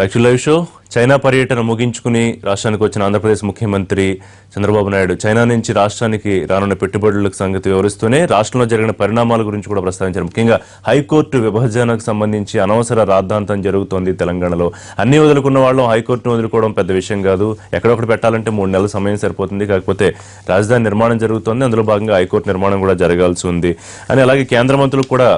Back to live show. China పర్యటన ముగించుకుని రాష్ట్రానికి వచ్చిన ఆంధ్రప్రదేశ్ ముఖ్యమంత్రి చంద్రబాబు నాయుడు చైనా నుంచి రాష్ట్రానికి రానున్న పెట్టుబడులకు సంగతి వివరిస్తూనే రాష్ట్రంలో జరిగిన పరిణామాల గురించి కూడా ప్రస్తావించారు. ముఖ్యంగా హైకోర్టు విభజనకు సంబంధించి అనవసర రాద్ధాంతం జరుగుతోంది తెలంగాణలో. అన్ని వదులుకున్న వాళ్ళు హైకోర్టును వదులుకోవడం పెద్ద విషయం కాదు. ఎక్కడొకటి పెట్టాలంటే 3 నెలల సమయం సరిపోతుంది. కాకపోతే రాజధాని నిర్మాణం జరుగుతోంది, అందులో భాగంగా హైకోర్టు నిర్మాణం కూడా జరగాల్సి ఉంది అని, అలాగే కేంద్ర మంత్రులు కూడా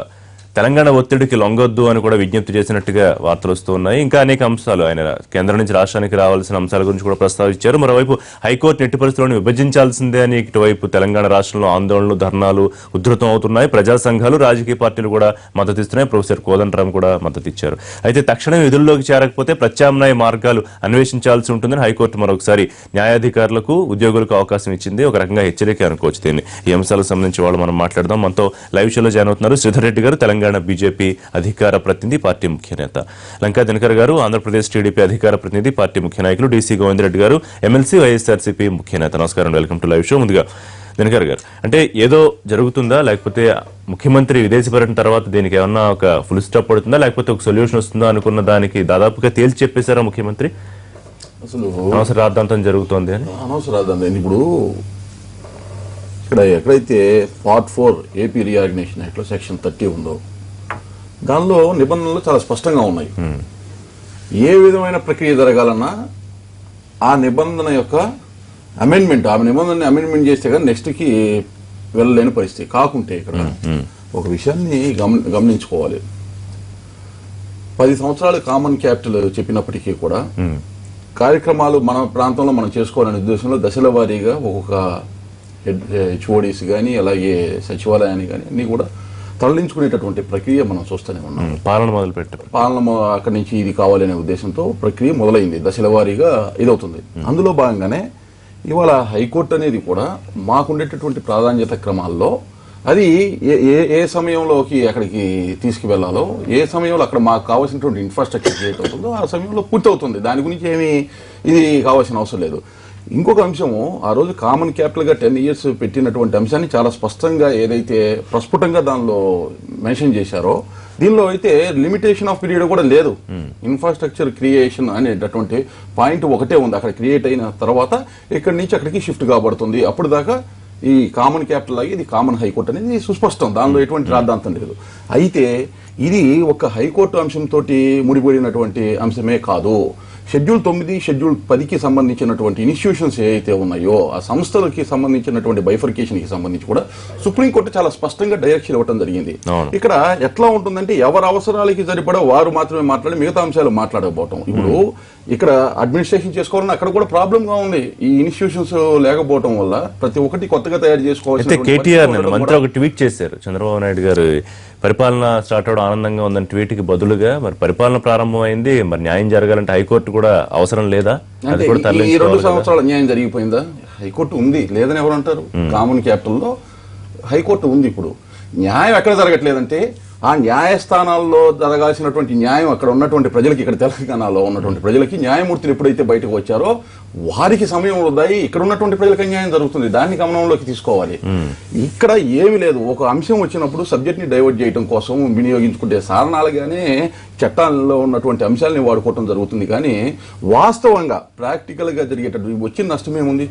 తెలంగాణ ఒత్తిడికి లొంగొద్దు అని కూడా విజ్ఞప్తి చేసినట్టుగా వార్తలు వస్తూ ఉన్నాయి. ఇంకా అనేక అంశాలు ఆయన కేంద్రం నుంచి రాష్ట్రానికి రావాల్సిన అంశాల గురించి కూడా ప్రస్తావించారు. మరోవైపు హైకోర్టు ఎట్టి పరిస్థితులను విభజించాల్సిందే అని ఇటువైపు తెలంగాణ రాష్ట్రంలో ఆందోళనలు, ధర్నాలు ఉధృతం అవుతున్నాయి. ప్రజా సంఘాలు, రాజకీయ పార్టీలు కూడా మద్దతు ఇస్తున్నాయి. ప్రొఫెసర్ కోదండరాం కూడా మద్దతు ఇచ్చారు. అయితే తక్షణం విధుల్లోకి చేరకపోతే ప్రత్యామ్నాయ మార్గాలు అన్వేషించాల్సి ఉంటుందని హైకోర్టు మరొకసారి న్యాయాధికారులకు, ఉద్యోగులకు అవకాశం ఇచ్చింది. ఒక రకంగా హెచ్చరిక అనుకోవచ్చు దీన్ని. ఈ అంశాలకు సంబంధించి వాళ్ళు మనం మాట్లాడదాం. మనతో లైవ్ షోలో జాయిన్ అవుతున్నారు శ్రీధర్ రెడ్డి గారు, తెలంగాణ బీజేపీ అధికార ప్రతినిధి, పార్టీ ముఖ్య నేత. లంకా దినకర్ గారు, ఆంధ్రప్రదేశ్ టీడీపీ అధికార ప్రతినిధి, పార్టీ ముఖ్య నాయకులు. డీసీ గోవిందరెడ్డి గారు, ఎమ్మెల్సీ, వైఎస్ఆర్సీపీ ముఖ్య నేత. నమస్కారం, వెల్కమ్ టు లైవ్ షో. ముందుగా దినకర్ గారు, అంటే ఏదో జరుగుతుందా, లేకపోతే ముఖ్యమంత్రి విదేశీ పర్యటన తర్వాత దీనికి ఏమన్నా ఒక ఫుల్ స్టాప్ పడుతుందా, లేకపోతే ఒక సొల్యూషన్ వస్తుందా అనుకున్న దానికి దాదాపుగా తేల్చి చెప్పేశారా ముఖ్యమంత్రి? అసలు అనవసర రాద్ధాంతం జరుగుతోంది అని. అనవసర రాద్ధాంతం ఇప్పుడు ఇక్కడ ఎక్కడైతే పార్ట్ 4 ఏపీ రీఆర్గనైజేషన్ యాక్ట్లో సెక్షన్ 30 ఉందో దానిలో నిబంధనలు చాలా స్పష్టంగా ఉన్నాయి. ఏ విధమైన ప్రక్రియ జరగాలన్నా ఆ నిబంధన యొక్క అమెండ్మెంట్, ఆ నిబంధనని అమెండ్మెంట్ చేస్తే కానీ నెక్స్ట్కి వెళ్ళలేని పరిస్థితి. కాకుంటే ఇక్కడ ఒక విషయాన్ని గమనించుకోవాలి. 10 సంవత్సరాలు కామన్ క్యాపిటల్ చెప్పినప్పటికీ కూడా కార్యక్రమాలు మన ప్రాంతంలో మనం చేసుకోవాలనే ఉద్దేశంలో దశల వారీగా ఒక్కొక్క హెచ్ఓడీస్ కానీ, అలాగే సచివాలయాన్ని కానీ అన్ని కూడా తరలించుకునేటటువంటి ప్రక్రియ మనం చూస్తూనే ఉన్నాం. పాలన మొదలుపెట్టారు. పాలన అక్కడి నుంచి ఇది కావాలనే ఉద్దేశంతో ప్రక్రియ మొదలైంది, దశల వారీగా ఇదవుతుంది. అందులో భాగంగానే ఇవాళ హైకోర్టు అనేది కూడా మాకుండేటటువంటి ప్రాధాన్యత క్రమాల్లో అది ఏ సమయంలోకి అక్కడికి తీసుకువెళ్లాలో, ఏ సమయంలో అక్కడ మాకు కావాల్సినటువంటి ఇన్ఫ్రాస్ట్రక్చర్ క్రియేట్ అవుతుందో ఆ సమయంలో పూర్తవుతుంది. దాని గురించి ఏమీ ఇది కావాల్సిన అవసరం లేదు. ఇంకొక అంశము, ఆ రోజు కామన్ క్యాపిటల్గా 10 years పెట్టినటువంటి అంశాన్ని చాలా స్పష్టంగా ఏదైతే ప్రస్ఫుటంగా దానిలో మెన్షన్ చేశారో దీనిలో అయితే లిమిటేషన్ ఆఫ్ పీరియడ్ కూడా లేదు. ఇన్ఫ్రాస్ట్రక్చర్ క్రియేషన్ అనేటటువంటి పాయింట్ ఒకటే ఉంది. అక్కడ క్రియేట్ అయిన తర్వాత ఇక్కడి నుంచి అక్కడికి షిఫ్ట్ కాబడుతుంది. అప్పుడు దాకా ఈ కామన్ క్యాపిటల్ లాగా ఇది కామన్ హైకోర్టు అనేది సుస్పష్టం, దానిలో ఎటువంటి రాద్ధాంతం లేదు. అయితే ఇది ఒక హైకోర్టు అంశంతో ముడిపడినటువంటి అంశమే కాదు. షెడ్యూల్ 9, షెడ్యూల్ 10కి సంబంధించినటువంటి ఇన్స్టిట్యూషన్స్ ఏవైతే ఉన్నాయో ఆ సంస్థలకి సంబంధించినటువంటి బైఫర్కేషన్ కి సంబంధించి కూడా సుప్రీంకోర్టు చాలా స్పష్టంగా డైరెక్షన్ ఇవ్వడం జరిగింది. ఇక్కడ ఎట్లా ఉంటుందంటే ఎవరి అవసరాలకి సరిపడా వారు మాత్రమే మాట్లాడి మిగతా అంశాలు మాట్లాడకపోవటం. ఇప్పుడు ఇక్కడ అడ్మినిస్ట్రేషన్ చేసుకోవాలని అక్కడ కూడా ప్రాబ్లం గా ఉంది. ఈ ఇన్స్టిట్యూషన్స్ లేకపోవడం వల్ల ప్రతి ఒక్కటి కొత్తగా తయారు చేసుకోవాల్సి. కేటీఆర్ మంత్రి ఒక ట్వీట్ చేశారు, చంద్రబాబు నాయుడు గారు పరిపాలన స్టార్ట్ అవడం ఆనందంగా ఉందని ట్వీట్ కి బదులుగా మరి పరిపాలన ప్రారంభమైంది, మరి న్యాయం జరగాలంటే హైకోర్టు కూడా అవసరం లేదా? ఈ 2 సంవత్సరాల న్యాయం జరిగిపోయిందా? హైకోర్టు ఉంది, లేదని ఎవరు అంటారు? కామన్ క్యాపిటల్లో హైకోర్టు ఉంది. ఇప్పుడు న్యాయం ఎక్కడ జరగట్లేదంటే ఆ న్యాయస్థానాల్లో జరగాల్సినటువంటి న్యాయం అక్కడ ఉన్నటువంటి ప్రజలకి, ఇక్కడ తెలంగాణలో ఉన్నటువంటి ప్రజలకి న్యాయమూర్తులు ఎప్పుడైతే బయటకు వచ్చారో వారికి సమయం వృధాయి, ఇక్కడ ఉన్నటువంటి ప్రజలకు అన్యాయం జరుగుతుంది. దాన్ని గమనంలోకి తీసుకోవాలి. ఇక్కడ ఏమీ లేదు. ఒక అంశం వచ్చినప్పుడు సబ్జెక్ట్ ని డైవర్ట్ చేయడం కోసం వినియోగించుకుంటే సాధనాలుగానే చట్టాల్లో ఉన్నటువంటి అంశాలని వాడుకోవటం జరుగుతుంది. కానీ వాస్తవంగా ప్రాక్టికల్ గా జరిగేటటువంటి వచ్చిన నష్టం ఏముంది?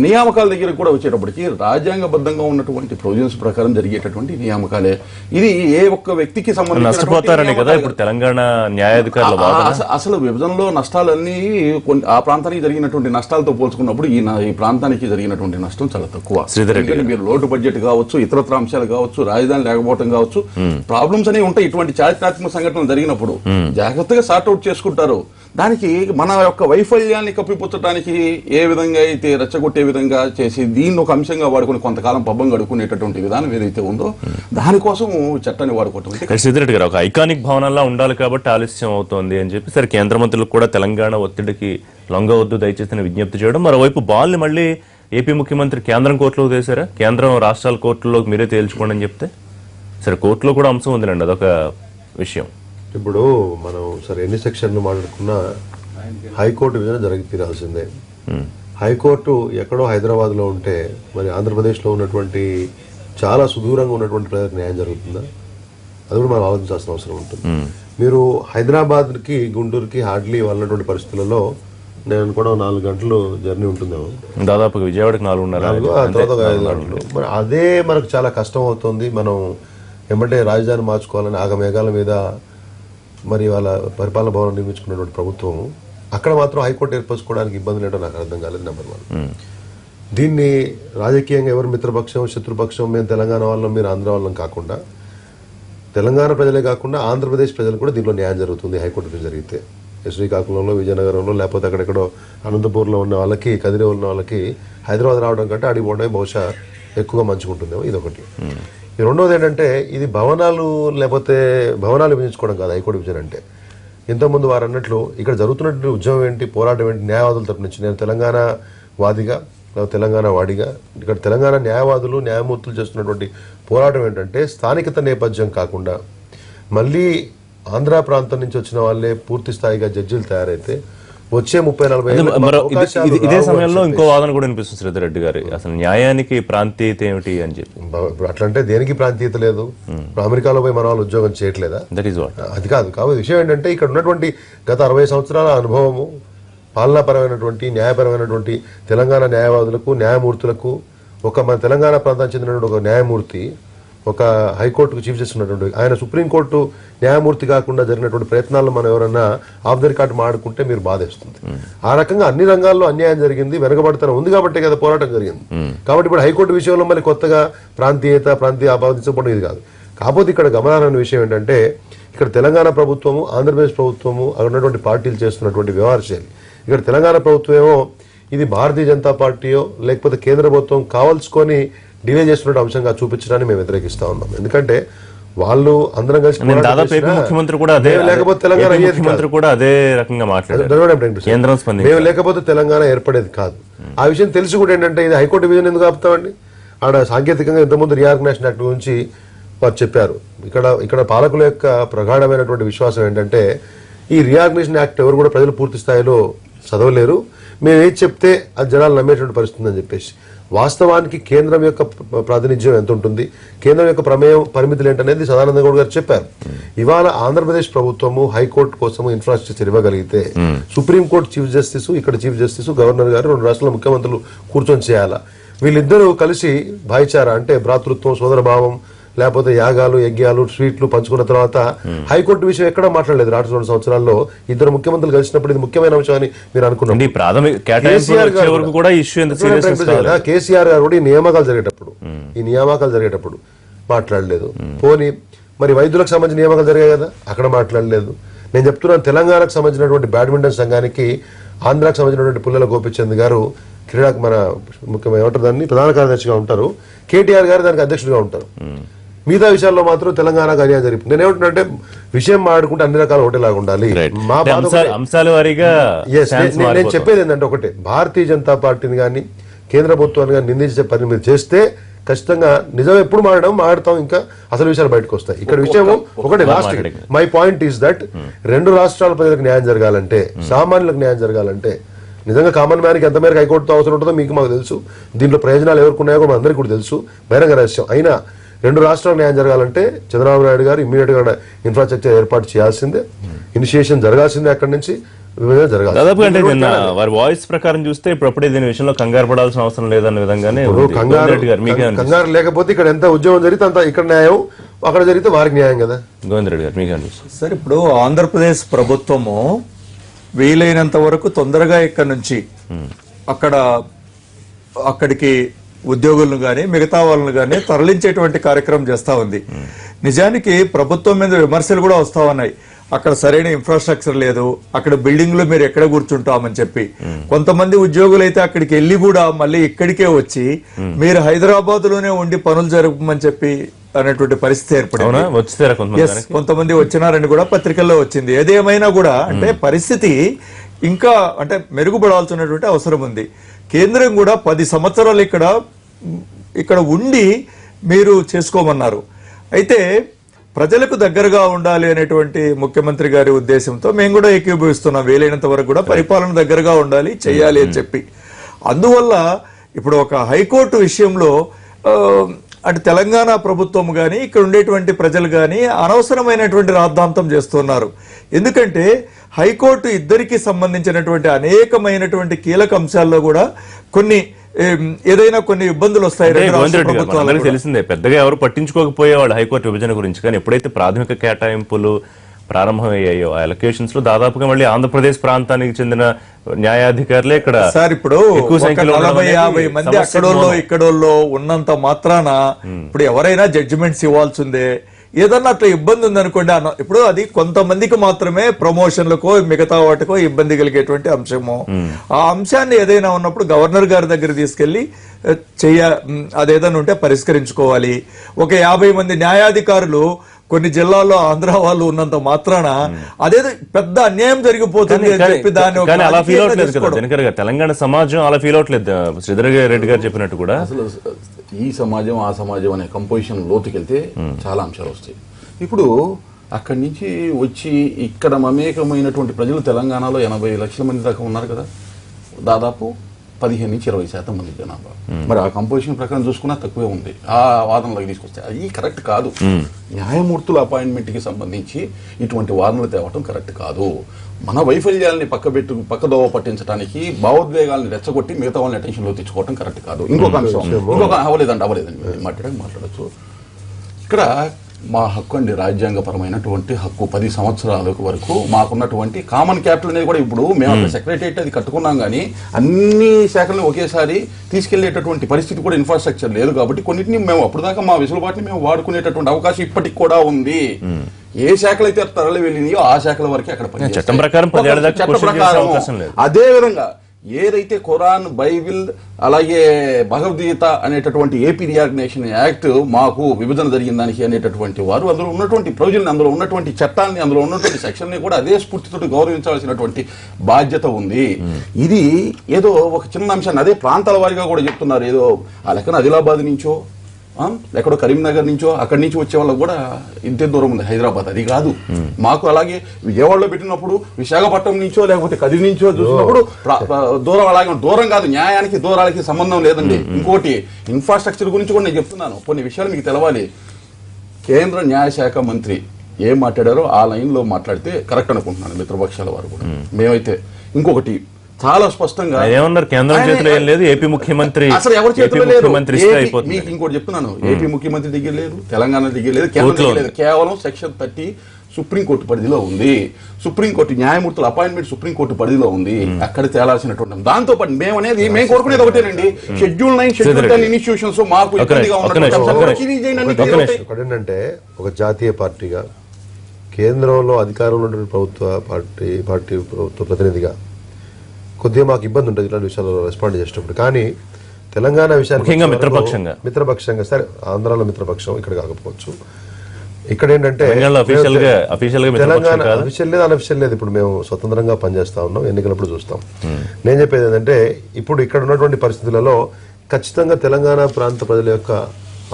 నియామకాల దగ్గర కూడా వచ్చేటప్పటికి రాజ్యాంగబద్ధంగా ఉన్నటువంటి ప్రొవిజన్స్ ప్రకారం జరిగేటటువంటి నియామకాలే. ఇది ఏ ఒక్క వ్యక్తికి సంబంధించి కదా ఇప్పుడు తెలంగాణ న్యాయాధికారుల అసలు విభజనలో నష్టాలన్నీ ఆ ప్రాంతానికి జరిగినటువంటి నష్టాలతో పోల్చుకున్నప్పుడు ఈ ప్రాంతానికి జరిగినటువంటి నష్టం చాలా తక్కువ. మీరు లోటు బడ్జెట్ కావచ్చు, ఇతరత్ర అంశాలు కావచ్చు, రాజధాని లేకపోవడం కావచ్చు, ప్రాబ్లమ్స్ అనేవి ఉంటాయి. ఇటువంటి చారిత్రాత్మక సంఘటనలు జరిగినప్పుడు జాగ్రత్తగా సార్ట్అవుట్ చేసుకుంటారు. దానికి మన యొక్క వైఫల్యాన్ని కప్పిపుచ్చడానికి ఏ విధంగా అయితే రెచ్చగొట్టే విధంగా చేసి దీన్ని ఒక అంశంగా వాడుకుని కొంతకాలం పబ్బం గడుకునేటటువంటి విధానం ఏదైతే ఉందో దానికోసం చట్టాన్ని వాడుకోవటం. శ్రీధర్ గారు, ఒక ఐకానిక్ భవనంలా ఉండాలి కాబట్టి ఆలస్యం అవుతోంది అని చెప్పి సరే కేంద్ర మంత్రులకు కూడా తెలంగాణ ఒత్తిడికి లొంగవద్దు దయచేసి విజ్ఞప్తి చేయడం. మరోవైపు బాల్ని మళ్ళీ ఏపీ ముఖ్యమంత్రి కేంద్రం కోర్టులోకి తీశారా? కేంద్రం రాష్ట్రాల కోర్టులోకి మీరే తేల్చుకోండి అని చెప్తే సరే కోర్టులో కూడా అంశం ఉందిలేండి, అదొక విషయం. ఇప్పుడు మనం సరే ఎన్ని సెక్షన్లు మాట్లాడుకున్నా హైకోర్టు విధంగా జరిగి తీరాల్సిందే. హైకోర్టు ఎక్కడో హైదరాబాద్ లో ఉంటే మరి ఆంధ్రప్రదేశ్ లో ఉన్నటువంటి చాలా సుదూరంగా ఉన్నటువంటి ప్రజలకు న్యాయం జరుగుతుందా? అది కూడా మనం ఆలోచించాల్సిన అవసరం ఉంటుంది. మీరు హైదరాబాద్కి గుంటూరుకి హార్డ్లీ వెళ్ళినటువంటి పరిస్థితులలో నేను కూడా 4 గంటలు జర్నీ ఉంటుందేమో, దాదాపుగా విజయవాడకి 4:30 తర్వాత 5 గంటలు. మరి అదే మనకు చాలా కష్టం అవుతుంది. మనం ఏమంటే రాజధాని మార్చుకోవాలని ఆగమేఘాల మీద మరి వాళ్ళ పరిపాలన భవనం నిర్మించుకున్నటువంటి ప్రభుత్వం అక్కడ మాత్రం హైకోర్టు ఏర్పరచుకోవడానికి ఇబ్బంది లేదో నాకు అర్థం కాలేదు. నెంబర్ 1. దీన్ని రాజకీయంగా ఎవరు మిత్రపక్షం శత్రుపక్షం, మేము తెలంగాణ వాళ్ళం మీరు ఆంధ్ర వాళ్ళం కాకుండా తెలంగాణ ప్రజలే కాకుండా ఆంధ్రప్రదేశ్ ప్రజలు కూడా దీంట్లో న్యాయం జరుగుతుంది హైకోర్టు జరిగితే. శ్రీకాకుళంలో, విజయనగరంలో, లేకపోతే అక్కడెక్కడో అనంతపూర్లో ఉన్న వాళ్ళకి, కదిరి ఉన్న వాళ్ళకి హైదరాబాద్ రావడం కంటే అడిగిపోవడమే బహుశా ఎక్కువగా మంచుకుంటుందేమో. ఇదొకటి. ఈ రెండోది ఏంటంటే ఇది భవనాలు లేకపోతే భవనాలు విభజించుకోవడం కాదు హైకోర్టు విభజన అంటే. ఇంతకుముందు వారు అన్నట్లు ఇక్కడ జరుగుతున్నటువంటి ఉద్యమం ఏంటి, పోరాటం ఏంటి, న్యాయవాదుల తరపు నుంచి. నేను తెలంగాణ వాదిగా, తెలంగాణ వాడిగా ఇక్కడ తెలంగాణ న్యాయవాదులు న్యాయమూర్తులు చేస్తున్నటువంటి పోరాటం ఏంటంటే స్థానికత నేపథ్యం కాకుండా మళ్ళీ ఆంధ్ర ప్రాంతం నుంచి వచ్చిన వాళ్ళే పూర్తి స్థాయిగా జడ్జిలు తయారైతే వచ్చే 30-40 ఇదే సమయంలో ఇంకో వాదన కూడా వినిపిస్తుంది శ్రీధర్ రెడ్డి గారు, అసలు న్యాయానికి ప్రాంతీయత ఏమిటి అని చెప్పి. ఇప్పుడు అట్లంటే దేనికి ప్రాంతీయత లేదు? ఇప్పుడు అమెరికాలో పోయి మన వాళ్ళు ఉద్యోగం చేయట్లేదా? That is what. అది కాదు. కాబట్టి విషయం ఏంటంటే ఇక్కడ ఉన్నటువంటి గత 60 సంవత్సరాల అనుభవము, పాలనాపరమైనటువంటి న్యాయపరమైనటువంటి తెలంగాణ న్యాయవాదులకు న్యాయమూర్తులకు, మన తెలంగాణ ప్రాంతానికి చెందినటువంటి ఒక న్యాయమూర్తి ఒక హైకోర్టుకు చీఫ్ జస్టిస్ ఉన్నటువంటి ఆయన సుప్రీంకోర్టు న్యాయమూర్తి కాకుండా జరిగినటువంటి ప్రయత్నాలను మనం ఎవరన్నా ఆఫ్ ద రికార్డ్ మాడుకుంటే మీరు బాధేస్తుంది. ఆ రకంగా అన్ని రంగాల్లో అన్యాయం జరిగింది, వెనకబడితనం ఉంది కాబట్టి కదా పోరాటం జరిగింది. కాబట్టి ఇప్పుడు హైకోర్టు విషయంలో మళ్ళీ కొత్తగా ప్రాంతీయ ఆపాదించబడడం ఇది కాదు. కాకపోతే ఇక్కడ గమనార్హమైన విషయం ఏంటంటే ఇక్కడ తెలంగాణ ప్రభుత్వము, ఆంధ్రప్రదేశ్ ప్రభుత్వము, అక్కడ ఉన్నటువంటి పార్టీలు చేస్తున్నటువంటి వ్యవహార శైలి. ఇక్కడ తెలంగాణ ప్రభుత్వం ఏమో ఇది భారతీయ జనతా పార్టీయో లేకపోతే కేంద్ర ప్రభుత్వం కావాల్సుకొని డిలే చేస్తున్న అంశంగా చూపించడానికి మేము వ్యతిరేకిస్తా ఉన్నాం. ఎందుకంటే వాళ్ళు అందరం కలిసి ముఖ్యమంత్రి కూడా లేకపోతే తెలంగాణ ముఖ్యమంత్రి కూడా అదే రకంగా మాట్లాడారు, మేము లేకపోతే తెలంగాణ ఏర్పడేది కాదు. ఆ విషయం తెలిసి కూడా ఏంటంటే ఇది హైకోర్టు విజన్ ఎందుకు ఆపుతామండి? ఆడ సాంకేతికంగా ఇంతకుముందు రీఆర్గనైజేషన్ యాక్ట్ గురించి వారు చెప్పారు. ఇక్కడ పాలకుల యొక్క ప్రగాఢమైనటువంటి విశ్వాసం ఏంటంటే ఈ రీఆర్గనైజేషన్ యాక్ట్ ఎవరు కూడా ప్రజలు పూర్తి స్థాయిలో చదవలేరు, మేము ఏది చెప్తే అది జనాలు నమ్మేటువంటి పరిస్థితి అని చెప్పేసి. వాస్తవానికి కేంద్రం యొక్క ప్రాతినిధ్యం ఎంత ఉంటుంది, కేంద్రం యొక్క ప్రమేయం పరిమితులు ఏంటనేది సదానంద గౌడ్ గారు చెప్పారు. ఇవాళ ఆంధ్రప్రదేశ్ ప్రభుత్వము హైకోర్టు కోసం ఇన్ఫ్రాస్ట్రక్చర్ ఇవ్వగలిగితే సుప్రీంకోర్టు చీఫ్ జస్టిస్, ఇక్కడ చీఫ్ జస్టిస్, గవర్నర్ గారు, 2 రాష్ట్రాల ముఖ్యమంత్రులు కూర్చొని చేయాలా. వీళ్ళిద్దరూ కలిసి భాయిచారా అంటే భ్రాతృత్వం, సోదరభావం, లేకపోతే యాగాలు, యజ్ఞాలు, స్వీట్లు పంచుకున్న తర్వాత హైకోర్టు విషయం ఎక్కడ మాట్లాడలేదు. 2 సంవత్సరాల్లో ఇద్దరు ముఖ్యమంత్రులు కలిసినప్పుడు ఇది ముఖ్యమైన అంశం అని మీరు అనుకున్నారు. కేసీఆర్ గారు కూడా ఈ నియామకాలు జరిగేటప్పుడు మాట్లాడలేదు. పోనీ మరి వైద్యులకు సంబంధించిన నియామకాలు జరిగాయి కదా, అక్కడ మాట్లాడలేదు. నేను చెప్తున్నాను తెలంగాణకు సంబంధించినటువంటి బ్యాడ్మింటన్ సంఘానికి ఆంధ్రాకు సంబంధించినటువంటి పుల్లల గోపిచంద్ గారు క్రీడాకు మన ముఖ్యమైన ఏమంటారు దాన్ని ప్రధాన కార్యదర్శిగా ఉంటారు, కేటీఆర్ గారు దానికి అధ్యక్షుడిగా ఉంటారు. మిగతా విషయాల్లో మాత్రం తెలంగాణకు అన్యాయం జరిగింది. నేను ఏమంటున్నాంటే విషయం మాట్లాడుకుంటే అన్ని రకాల ఒకటేలాగా ఉండాలి. నేను చెప్పేది ఏంటంటే ఒకటే, భారతీయ జనతా పార్టీని కానీ కేంద్ర ప్రభుత్వాన్ని కానీ నిందించే పని మీరు చేస్తే ఖచ్చితంగా నిజం ఎప్పుడు మాట్లాడతాం, ఇంకా అసలు విషయాలు బయటకు వస్తాయి. ఇక్కడ విషయం ఒకటి, lost my point is that 2 రాష్ట్రాల ప్రజలకు న్యాయం జరగాలంటే, సామాన్యులకు న్యాయం జరగాలంటే, నిజంగా కామన్ మ్యాన్కి ఎంత మేరకు హైకోర్టుతో అవసరం ఉంటుందో మీకు మాకు తెలుసు, దీంట్లో ప్రయోజనాలు ఎవరికి ఉన్నాయో కూడా అందరికీ కూడా తెలుసు, బహిరంగ రహస్యం. అయినా 2 రాష్ట్రాలకు న్యాయం జరగాలంటే చంద్రబాబు నాయుడు గారు ఇమ్మీడియట్ గా ఇన్ఫ్రాస్ట్రక్చర్ ఏర్పాటు చేయాల్సిందే, ఇనిషియేషన్ జరగాల్సిందే, అక్కడి నుంచి దాదాపు అంటే వారి వాయిస్ ప్రకారం చూస్తే ఇప్పుడప్పుడే దీని విషయంలో కంగారు పడాల్సిన అవసరం లేదన్న విధంగానే. కంగారు లేకపోతే ఇక్కడ ఎంత ఉద్యోగం జరిగితే అంత ఇక్కడ న్యాయం, అక్కడ జరిగితే వారికి న్యాయం కదా. గోవింద్ రెడ్డి గారు మీకు అనిపిస్తుంది? సార్, ఇప్పుడు ఆంధ్రప్రదేశ్ ప్రభుత్వము వీలైనంత వరకు తొందరగా ఇక్కడ నుంచి అక్కడికి ఉద్యోగులను కానీ మిగతా వాళ్ళను కానీ తరలించేటువంటి కార్యక్రమం చేస్తా ఉంది. నిజానికి ప్రభుత్వం మీద విమర్శలు కూడా వస్తా ఉన్నాయి, అక్కడ సరైన ఇన్ఫ్రాస్ట్రక్చర్ లేదు, అక్కడ బిల్డింగ్లు మీరు ఎక్కడ కూర్చుంటామని చెప్పి. కొంతమంది ఉద్యోగులు అయితే అక్కడికి వెళ్ళి కూడా మళ్ళీ ఇక్కడికే వచ్చి మీరు హైదరాబాద్ లోనే ఉండి పనులు జరపమని చెప్పి అనేటువంటి పరిస్థితి ఏర్పడింది. కొంతమంది వచ్చినారని కూడా పత్రికల్లో వచ్చింది. ఏదేమైనా కూడా అంటే పరిస్థితి ఇంకా అంటే మెరుగుపడాల్సినటువంటి అవసరం ఉంది. కేంద్రం కూడా 10 సంవత్సరాలు ఇక్కడ ఉండి మీరు చేసుకోమన్నారు. అయితే ప్రజలకు దగ్గరగా ఉండాలి అనేటువంటి ముఖ్యమంత్రి గారి ఉద్దేశంతో మేము కూడా ఏకీభవిస్తున్నాం. వీలైనంత వరకు కూడా పరిపాలన దగ్గరగా ఉండాలి, చెయ్యాలి అని చెప్పి. అందువల్ల ఇప్పుడు ఒక హైకోర్టు విషయంలో అటు తెలంగాణ ప్రభుత్వం కానీ ఇక్కడ ఉండేటువంటి ప్రజలు కానీ అనవసరమైనటువంటి రాద్ధాంతం చేస్తున్నారు. ఎందుకంటే హైకోర్టు ఇద్దరికి సంబంధించినటువంటి అనేకమైనటువంటి కీలక అంశాల్లో కూడా ఏదైనా కొన్ని ఇబ్బందులు వస్తాయి. అందరికీ తెలిసిందే, పెద్దగా ఎవరు పట్టించుకోకపోయేవాళ్ళు హైకోర్టు విభజన గురించి. కానీ ఎప్పుడైతే ప్రాథమిక కేటాయింపులు ప్రారంభమయ్యాయో ఆ ఎలక్యూషన్స్ లో దాదాపుగా మళ్ళీ ఆంధ్రప్రదేశ్ ప్రాంతానికి చెందిన న్యాయాధికారులే ఇక్కడ సార్ ఇప్పుడు 40-50 మంది అక్కడోళ్ళో ఇక్కడోళ్ళో ఉన్నంత మాత్రాన ఇప్పుడు ఎవరైనా జడ్జిమెంట్స్ ఇవ్వాల్సిందే. ఏదన్నా అట్లా ఇబ్బంది ఉందనుకోండి, ఇప్పుడు అది కొంతమందికి మాత్రమే ప్రమోషన్లకో మిగతా వాటికో ఇబ్బంది కలిగేటువంటి అంశము. ఆ అంశాన్ని ఏదైనా ఉన్నప్పుడు గవర్నర్ గారి దగ్గర తీసుకెళ్లి అదేదైనా ఉంటే పరిష్కరించుకోవాలి. ఒక 50 మంది న్యాయాధికారులు కొన్ని జిల్లాల్లో ఆంధ్ర వాళ్ళు ఉన్నంత మాత్రాన అదేదో పెద్ద అన్యాయం జరిగిపోతుంది అని చెప్పి దాన్ని అలా ఫీల్ అవట్లేదు కదా దినకర్ గారు. తెలంగాణ సమాజం అలా ఫీల్ అవట్లేదు. శ్రీధర్ రెడ్డి గారు చెప్పినట్టు కూడా అసలు ఈ సమాజం ఆ సమాజం అనే కంపోజిషన్ లోతుకెళ్తే చాలా అంశాలు వస్తాయి. ఇప్పుడు అక్కడి నుంచి వచ్చి ఇక్కడ మమేకమైనటువంటి ప్రజలు తెలంగాణలో 80 లక్షల మంది దాకా ఉన్నారు కదా, దాదాపు 15-20% మంది జనాభా. మరి ఆ కంపోజిషన్ ప్రకారం చూసుకున్నా తక్కువే ఉంది. ఆ వాదనలోకి తీసుకొస్తే అది కరెక్ట్ కాదు. న్యాయమూర్తుల అపాయింట్మెంట్ కి సంబంధించి ఇటువంటి వాదనలు తేవటం కరెక్ట్ కాదు. మన వైఫల్యాలని పక్కదోవ పట్టించడానికి భావోద్వేగాలను రెచ్చగొట్టి మిగతా వాళ్ళని అటెన్షన్ లో తెచ్చుకోవటం కరెక్ట్ కాదు. ఇంకొక అంశం, అవ్వలేదండి మాట్లాడచ్చు. ఇక్కడ మా హక్కు అండి, రాజ్యాంగపరమైనటువంటి హక్కు. 10 సంవత్సరాల వరకు మాకున్నటువంటి కామన్ క్యాపిటల్ అనేది కూడా ఇప్పుడు మేము అక్కడ సెక్రటరియట్ అది కట్టుకున్నాం, కానీ అన్ని శాఖలను ఒకేసారి తీసుకెళ్లేటటువంటి పరిస్థితి కూడా ఇన్ఫ్రాస్ట్రక్చర్ లేదు. కాబట్టి కొన్నింటిని మేము అప్పుడు దాకా మా వెసులుబాటుని మేము వాడుకునేటటువంటి అవకాశం ఇప్పటికి కూడా ఉంది. ఏ శాఖలు అయితే తరలి వెళ్ళినాయో ఆ శాఖల వరకే అక్కడ చట్టం ప్రకారం అదే విధంగా ఏదైతే ఖురాన్, బైబిల్, అలాగే భగవద్గీత అనేటటువంటి ఏపీ రీఆర్గనైజేషన్ యాక్ట్ మాకు విభజన జరిగిన దానికి అనేటటువంటి వారు అందులో ఉన్నటువంటి ప్రొవిజన్, అందులో ఉన్నటువంటి చట్టాన్ని, అందులో ఉన్నటువంటి సెక్షన్ని కూడా అదే స్ఫూర్తితో గౌరవించాల్సినటువంటి బాధ్యత ఉంది. ఇది ఏదో ఒక చిన్న అంశాన్ని అదే ప్రాంతాల వారిగా కూడా చెప్తున్నారు. ఏదో ఆ లెక్కన ఆదిలాబాద్ నుంచో ఎక్కడో కరీంనగర్ నుంచో అక్కడి నుంచి వచ్చే వాళ్ళకి కూడా ఇంతే దూరం ఉంది హైదరాబాద్. అది కాదు మాకు. అలాగే విజయవాడలో పెట్టినప్పుడు విశాఖపట్నం నుంచో లేకపోతే కదిరి నుంచో చూసినప్పుడు దూరం, అలాగే దూరం కాదు, న్యాయానికి దూరాలకి సంబంధం లేదండి. ఇంకోటి ఇన్ఫ్రాస్ట్రక్చర్ గురించి కూడా నేను చెప్తున్నాను. కొన్ని విషయాలు మీకు తెలవాలి. కేంద్ర న్యాయశాఖ మంత్రి ఏం మాట్లాడారో ఆ లైన్ లో మాట్లాడితే కరెక్ట్ అనుకుంటున్నాను మిత్రపక్షాల వారు కూడా. మేమైతే ఇంకొకటి చాలా స్పష్టంగా ఏమన్నారు, కేంద్రం చేతిలో ఏం లేదు, ఏపీ ముఖ్యమంత్రి అసలు ఎవరి చేతిలో లేదు. మీకు ఇంకోటి చెప్తున్నాను, ఏపీ ముఖ్యమంత్రి దగ్గర లేదు, తెలంగాణ దగ్గర లేదు, కేంద్రం దగ్గర లేదు. కేవలం సెక్షన్ 30 సుప్రీంకోర్టు పరిధిలో ఉంది. సుప్రీంకోర్టు న్యాయమూర్తుల అపాయింట్మెంట్ సుప్రీంకోర్టు పరిధిలో ఉంది. అక్కడ తేలాల్సినటువంటి దాంతో పాటు మేము కోరుకునేది ఒకటేనండి, షెడ్యూల్ 9, షెడ్యూల్ 10 ఇన్స్టిట్యూషన్స్ మాకు ఏంటంటే ఒక జాతీయ పార్టీగా కేంద్రంలో అధికారంలో ఉన్న ప్రభుత్వ ప్రతినిధిగా కొద్దిగా మాకు ఇబ్బంది ఉంటుంది ఇలాంటి విషయాల్లో రెస్పాండ్ చేసేటప్పుడు. కానీ తెలంగాణ విషయానికి మిత్రపక్షంగా, సరే ఆంధ్రాలో మిత్రపక్షం, ఇక్కడ కాకపోవచ్చు. ఇక్కడ ఏంటంటే తెలంగాణ అఫీషియల్ లేదు, అన్అఫీషియల్ లేదు. ఇప్పుడు మేము స్వతంత్రంగా పనిచేస్తా ఉన్నాం, ఎన్నికలప్పుడు చూస్తాం. నేను చెప్పేది ఏంటంటే ఇప్పుడు ఇక్కడ ఉన్నటువంటి పరిస్థితులలో ఖచ్చితంగా తెలంగాణ ప్రాంత ప్రజల యొక్క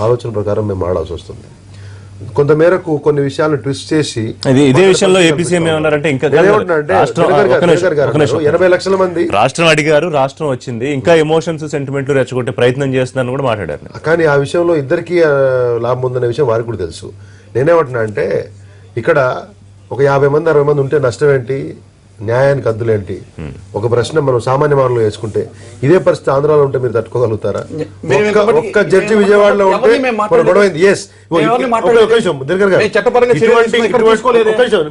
ఆలోచన ప్రకారం మేము ఆడాల్సి వస్తుంది. కొంత మేరకు కొన్ని విషయాలను ట్విస్ట్ చేసి ఇదే విషయంలో ఏపీసీఎం ఏమన్నారంటే ఇంకా 80 లక్షల మంది రాష్ట్రం అడిగారు, రాష్ట్రం వచ్చింది, ఇంకా ఎమోషన్స్ సెంటిమెంట్లు రెచ్చగొట్టే ప్రయత్నం చేస్తున్నారని కూడా మాట్లాడారు. కానీ ఆ విషయంలో ఇద్దరికి లాభం ఉందనే విషయం వారికి కూడా తెలుసు. నేనేమంటున్నా అంటే ఇక్కడ ఒక 50 మంది 60 మంది ఉంటే నష్టం ఏంటి, న్యాయానికి అద్దులేంటి? ఒక ప్రశ్న మనం సామాన్య మార్గంలో వేసుకుంటే ఇదే పరిస్థితి ఆంధ్రాలో ఉంటే మీరు తట్టుకోగలుగుతారా? ఒక్క జడ్జి విజయవాడలో ఉంటే గొడవైంది.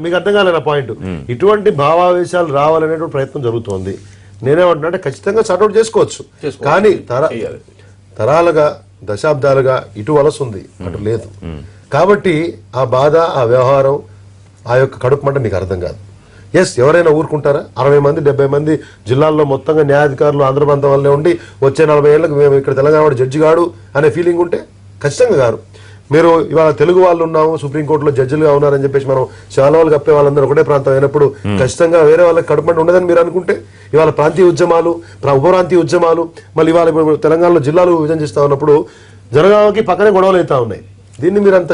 మీకు అర్థం కాలేదు పాయింట్. ఇటువంటి భావావేశాలు రావాలనేటువంటి ప్రయత్నం జరుగుతోంది. నేనేమంటున్నా అంటే ఖచ్చితంగా సార్ట్అవుట్ చేసుకోవచ్చు, కానీ తరాలుగా దశాబ్దాలుగా ఇటు వలస ఉంది, అటు లేదు. కాబట్టి ఆ బాధ, ఆ వ్యవహారం, ఆ యొక్క కడుపు మంట మీకు అర్థం కాదు. ఎవరైనా ఊరుకుంటారా? 60 మంది 70 మంది జిల్లాల్లో మొత్తంగా న్యాయాధికారులు ఆంధ్ర ప్రాంతం వల్లే ఉండి వచ్చే 40 ఏళ్ళకి మేము ఇక్కడ తెలంగాణ జడ్జి గాడు అనే ఫీలింగ్ ఉంటే ఖచ్చితంగా గారు. మీరు ఇవాళ తెలుగు వాళ్ళు ఉన్నాము, సుప్రీంకోర్టులో జడ్జిలుగా ఉన్నారని చెప్పేసి మనం చాలా వాళ్ళు కప్పే వాళ్ళందరూ ఒకటే ప్రాంతం అయినప్పుడు ఖచ్చితంగా వేరే వాళ్ళకి కడుపుమంట ఉండదని మీరు అనుకుంటే ఇవాళ ప్రాంతీయ ఉద్యమాలు, ఉపప్రాంతీయ ఉద్యమాలు, మళ్ళీ ఇవాళ తెలంగాణలో జిల్లాలు విభజన చేస్తా ఉన్నప్పుడు జనగామకి పక్కనే గొడవలు అవుతా ఉన్నాయి. దీన్ని మీరు అంత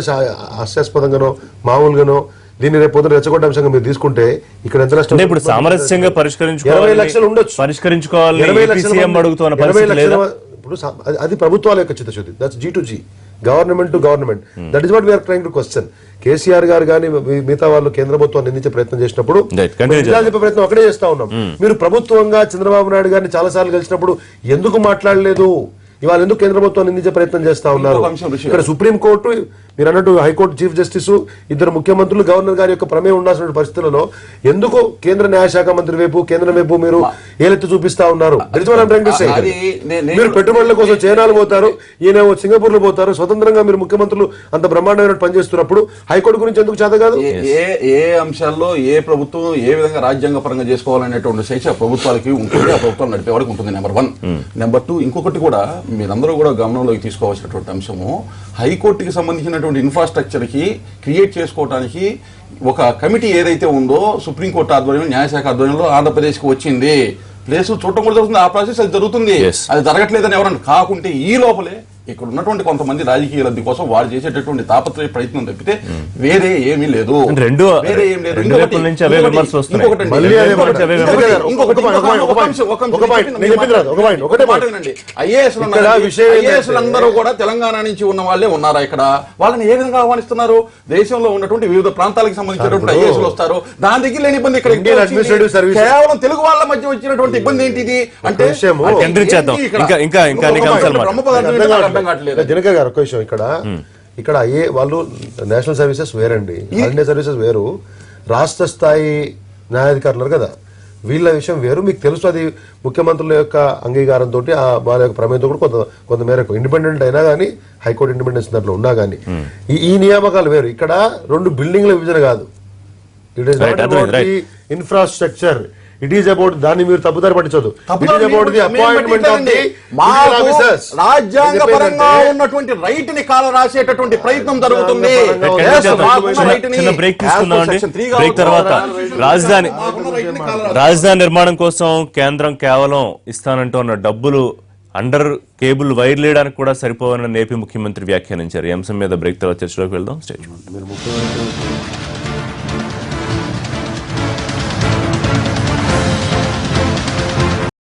హాస్యాస్పదంగానో మామూలుగానో దీన్ని రేపు పొద్దున రెచ్చగొట్టే అంశంగా మీరు తీసుకుంటే ఇక్కడ ఎంత నష్టం? ఇప్పుడు సామరస్యంగా 20 లక్షలు ఉండొచ్చు, పరిష్కరించుకోవాలి. 20 లక్షలు ఇప్పుడు అది ప్రభుత్వాల యొక్క చిత్తశుద్ధి. That's G2G. Government to government. That is what we are trying to question. KCR గారు కానీ మిగతా వాళ్ళు కేంద్ర ప్రభుత్వాన్ని నిందించే ప్రయత్నం చేసినప్పుడు Right, continue నిజాలు చెప్పే ప్రయత్నం అక్కడే చేస్తా ఉన్నాం. మీరు ప్రభుత్వంగా చంద్రబాబు నాయుడు గారిని చాలా సార్లు కలిసినప్పుడు ఎందుకు మాట్లాడలేదు, ఇవాళ ఎందుకు కేంద్ర ప్రభుత్వం నిందించే ప్రయత్నం చేస్తా ఉన్నారు? ఇంకొక అంశం ఋషి ఇక్కడ సుప్రీంకోర్టు, మీరు అన్నట్టు హైకోర్టు చీఫ్ జస్టిస్, ఇద్దరు ముఖ్యమంత్రులు, గవర్నర్ గారి యొక్క ప్రమేయం ఉండాల్సిన పరిస్థితులలో ఎందుకు కేంద్ర న్యాయశాఖ మంత్రి వైపు, కేంద్రం వైపు మీరు ఏలెత్తి చూపిస్తా ఉన్నారు? మీరు పెట్టుబడుల కోసం చైనాలు పోతారు, ఈయన సింగపూర్ లో పోతారు, స్వతంత్రంగా మీరు ముఖ్యమంత్రులు అంత బ్రహ్మాండమైన పనిచేస్తున్నప్పుడు హైకోర్టు గురించి ఎందుకు చేత కాదు? ఏ అంశాల్లో ఏ ప్రభుత్వం ఏ విధంగా రాజ్యాంగ పరంగా చేసుకోవాలనేటువంటి శిక్ష ప్రభుత్వాలకి ఉంటుంది, ఆ ప్రభుత్వాలు నడిపేవాడికి ఉంటుంది. నెంబర్ 1. నెంబర్ 2, ఇంకొకటి కూడా మీరందరూ కూడా గమనంలోకి తీసుకోవాల్సినటువంటి అంశము, హైకోర్టుకి సంబంధించినటువంటి ఇన్ఫ్రాస్ట్రక్చర్ కి క్రియేట్ చేసుకోవడానికి ఒక కమిటీ ఏదైతే ఉందో సుప్రీంకోర్టు ఆధ్వర్యంలో, న్యాయశాఖ ఆధ్వర్యంలో ఆంధ్రప్రదేశ్ కి వచ్చింది. ప్లేస్ చూడటం కూడా జరుగుతుంది, ఆ ప్రాసెస్ అది జరుగుతుంది. అది జరగట్లేదని ఎవరన్నా కాకుంటే ఈ లోపలే ఇక్కడ ఉన్నటువంటి కొంతమంది రాజకీయ లబ్ధి కోసం వారు చేసేటటువంటి తాపత్రయ ప్రయత్నం తప్పితే వేరే ఏమీ లేదు. వేరే ఏం లేదు. ఐఏఎస్ అందరూ కూడా తెలంగాణ నుంచి ఉన్న వాళ్ళే ఉన్నారా? ఇక్కడ వాళ్ళని ఏ విధంగా ఆహ్వానిస్తున్నారు? దేశంలో ఉన్నటువంటి వివిధ ప్రాంతాలకు సంబంధించినటువంటి ఐఏఎస్లు వస్తారు. దాని దగ్గర లేని ఇబ్బంది ఇక్కడ కేవలం తెలుగు వాళ్ళ మధ్య వచ్చినటువంటి ఇబ్బంది ఏంటిది అంటే జనకర్ గారు ఒక విషయం, ఇక్కడ వాళ్ళు నేషనల్ సర్వీసెస్ వేరండి, ఆల్ ఇండియా సర్వీసెస్ వేరు, రాష్ట్ర స్థాయి న్యాయాధికారులు కదా, వీళ్ళ విషయం వేరు. మీకు తెలుసు అది ముఖ్యమంత్రుల యొక్క అంగీకారంతో వాళ్ళ యొక్క ప్రమేయంతో కూడా కొంత మేరకు ఇండిపెండెంట్ అయినా కానీ, హైకోర్టు ఇండిపెండెన్స్ దాంట్లో ఉన్నా కానీ ఈ నియామకాలు వేరు. ఇక్కడ 2 బిల్డింగ్ల విభజన కాదు. It is not about the infrastructure, it is about, దాన్ని మీరు తప్పుదారి పట్టించదు. It is about the appointment of the officers. రాజ్యాంగపరంగా ఉన్నటువంటి రైట్ ని కాల రాసేటటువంటి ప్రయత్నం జరుగుతుంది. చిన్న బ్రేక్ తీసుకుందామండి. బ్రేక్ తర్వాత రాజధాని నిర్మాణం కోసం కేంద్రం కేవలం ఇస్తానంటూ డబ్బులు అండర్ కేబుల్ వైర్ లేయడానికి కూడా సరిపోవని ఏపీ ముఖ్యమంత్రి వ్యాఖ్యానించారు. ఈ అంశం మీద బ్రేక్ తర్వాత చర్చలోకి వెళ్దాం. స్టేజ్